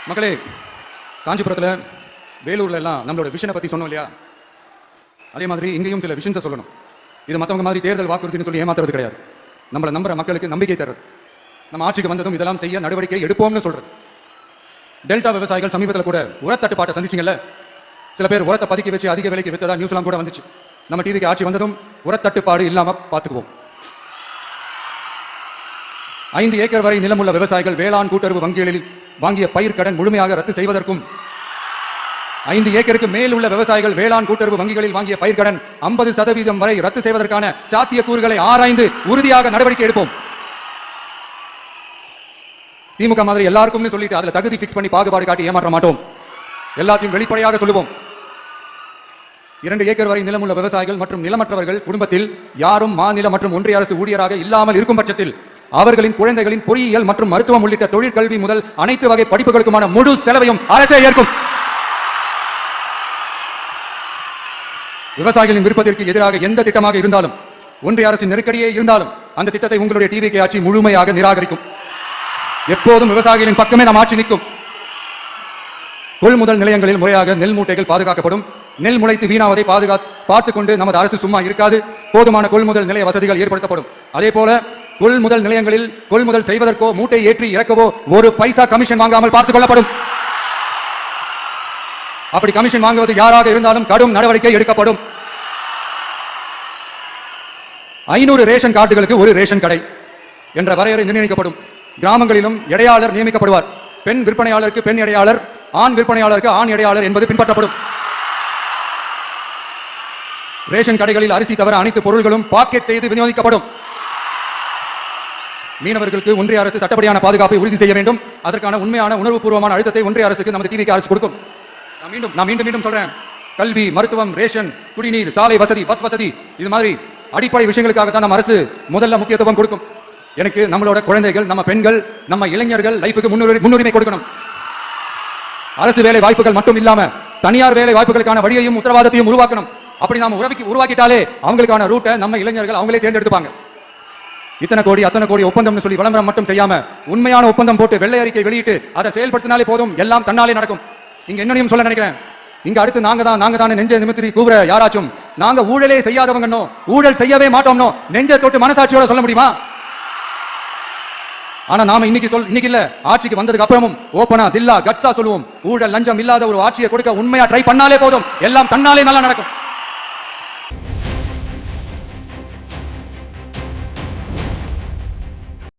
மக்களே, காஞ்சிபுரத்தில் வேலூர்ல எல்லாம் நம்மளோட விஷனை பத்தி சொன்னோம் இல்லையா? அதே மாதிரி இங்கேயும் சில விஷன்ஸை சொல்லணும். இது மற்றவங்க மாதிரி தேர்தல் வாக்குறுதினு சொல்லி ஏமாத்துறது கிடையாது. நம்மளை நம்புற மக்களுக்கு நம்பிக்கை தர்றது. நம்ம ஆட்சிக்கு வந்ததும் இதெல்லாம் செய்ய நடவடிக்கை எடுப்போம்னு சொல்றது. டெல்டா விவசாயிகள் சமீபத்தில் கூட உரத்தட்டுப்பாட்டை சந்திச்சிங்கல்ல. சில பேர் உரத்தை பதுக்கி வச்சு அதிக விலைக்கு வித்ததா நியூஸ்லாம் கூட வந்துச்சு. நம்ம டிவிக்கு ஆட்சி வந்ததும் உரத்தட்டுப்பாடு இல்லாம பார்த்துக்குவோம். 5 ஏக்கர் வரை நிலமுள்ள விவசாயிகள் வேளாண் கூட்டுறவு வங்கிகளில் வாங்கிய பயிர் கடன் முழுமையாக ரத்து செய்வதற்கும் 5 ஏக்கருக்கு மேல் உள்ள விவசாயிகள் வேளாண் கூட்டுறவு வங்கிகளில் வாங்கிய பயிர் கடன் 50% வரை ரத்து செய்வதற்கான சாத்தியக்கூறுகளை ஆராய்ந்து உறுதியாக நடவடிக்கை எடுப்போம். திமுக மாதிரி எல்லாருக்கும் சொல்லிட்டு அதுல தகுதி பிக்ஸ் பண்ணி பாகுபாடு காட்டி ஏமாற்ற மாட்டோம். எல்லாத்தையும் வெளிப்படையாக சொல்லுவோம். 2 ஏக்கர் வரை நிலமுள்ள விவசாயிகள் மற்றும் நிலமற்றவர்கள் குடும்பத்தில் யாரும் மாநில மற்றும் ஒன்றிய அரசு ஊழியராக இல்லாமல் இருக்கும் பட்சத்தில் அவர்களின் குழந்தைகளின் பொறியியல் மற்றும் மருத்துவம் உள்ளிட்ட தொழிற்கல்வி முதல் அனைத்து வகை படிப்புகளுக்குமான முழு செலவையும் அரசே ஏற்கும். விவசாயிகளின் விருப்பத்திற்கு எதிராக எந்த திட்டமாக இருந்தாலும், ஒன்றிய அரசின் நெருக்கடியே இருந்தாலும் அந்த திட்டத்தை உங்களுடைய டிவிகே ஆட்சி முழுமையாக நிராகரிக்கும். எப்போதும் விவசாயிகளின் பக்கமே நாம் ஆட்சி நிற்கும். கொள்முதல் நிலையங்களில் முறையாக நெல் மூட்டைகள் பாதுகாக்கப்படும். நெல் முளைத்து வீணாவதை பார்த்துக் கொண்டு நமது அரசு சும்மா இருக்காது. போதுமான கொள்முதல் நிலைய வசதிகள் ஏற்படுத்தப்படும். அதே போல கொள்முதல் நிலையங்களில் கொள்முதல் செய்வதற்கோ மூட்டை ஏற்றி இறக்கவோ ஒரு பைசா கமிஷன் வாங்காமல் பார்த்துக் கொள்ளப்படும். அப்படி கமிஷன் வாங்குவது யாராக இருந்தாலும் கடும் நடவடிக்கை எடுக்கப்படும். 500 ரேஷன் கார்டுகளுக்கு ஒரு ரேஷன் கடை என்ற வரையறை நிர்ணயிக்கப்படும். கிராமங்களிலும் எடையாளர் நியமிக்கப்படுவார். பெண் விற்பனையாளருக்கு பெண் எடையாளர், ஆண் விற்பனையாளருக்கு ஆண் எடையாளர் என்பது பின்பற்றப்படும். ரேஷன் கடைகளில் அரிசி தவிர அனைத்து பொருட்களும் பாக்கெட் செய்து விநியோகிக்கப்படும். மீனவர்களுக்கு ஒன்றிய அரசு சட்டப்படியான பாதுகாப்பை உறுதி செய்ய வேண்டும். அதற்கான உண்மையான உணர்வுபூர்வமான அழுத்தத்தை ஒன்றிய அரசுக்கு நமது டிவிகே அரசு கொடுக்கும். நான் மீண்டும் சொல்றேன். கல்வி, மருத்துவம், ரேஷன், குடிநீர், சாலை வசதி, பஸ் வசதி, இது மாதிரி அடிப்படை விஷயங்களுக்காகத்தான் நம்ம அரசு முதல்ல முக்கியத்துவம் கொடுக்கும். எனக்கு நம்மளோட குழந்தைகள், நம்ம பெண்கள், நம்ம இளைஞர்கள் லைஃபுக்கு முன்னுரிமை கொடுக்கணும். அரசு வேலை வாய்ப்புகள் மட்டும் இல்லாம தனியார் வேலை வாய்ப்புகளுக்கான வழியையும் உத்தரவாதத்தையும் உருவாக்கணும். அப்படி நாம உருவாக்கிட்டாலே அவங்களுக்கான ரூட்டை நம்ம இளைஞர்கள் அவங்களே தேர்ந்தெடுப்பாங்க. இத்தனை கோடி அத்தனை கோடி ஒப்பந்தம்னு சொல்லி விளம்பரம் மட்டும் செய்யாம உண்மையான ஒப்பந்தம் போட்டு வெள்ளை அறிக்கை வெளியிட்டு அதை செயல்படுத்தினாலே போதும், எல்லாம் தன்னாலே நடக்கும். இங்க என்னையும் சொல்ல நினைக்கிறேன். இங்க அடுத்து நாங்க தான் நெஞ்ச நிமித்தி கூவுற யாராச்சும் நாங்க ஊழலே செய்யாதவங்கன்னோ ஊழல் செய்யவே மாட்டோம்னோ நெஞ்ச தொட்டு மனசாட்சியோட சொல்ல முடியுமா? ஆனா நாம இன்னைக்கு இல்ல, ஆட்சிக்கு வந்ததுக்கு அப்புறமும் ஓபனா தில்லா கட்ஸா சொல்லுவோம். ஊழல் லஞ்சம் இல்லாத ஒரு ஆட்சியை கொடுக்க உண்மையா ட்ரை பண்ணாலே போதும், எல்லாம் தன்னாலே நல்லா நடக்கும்.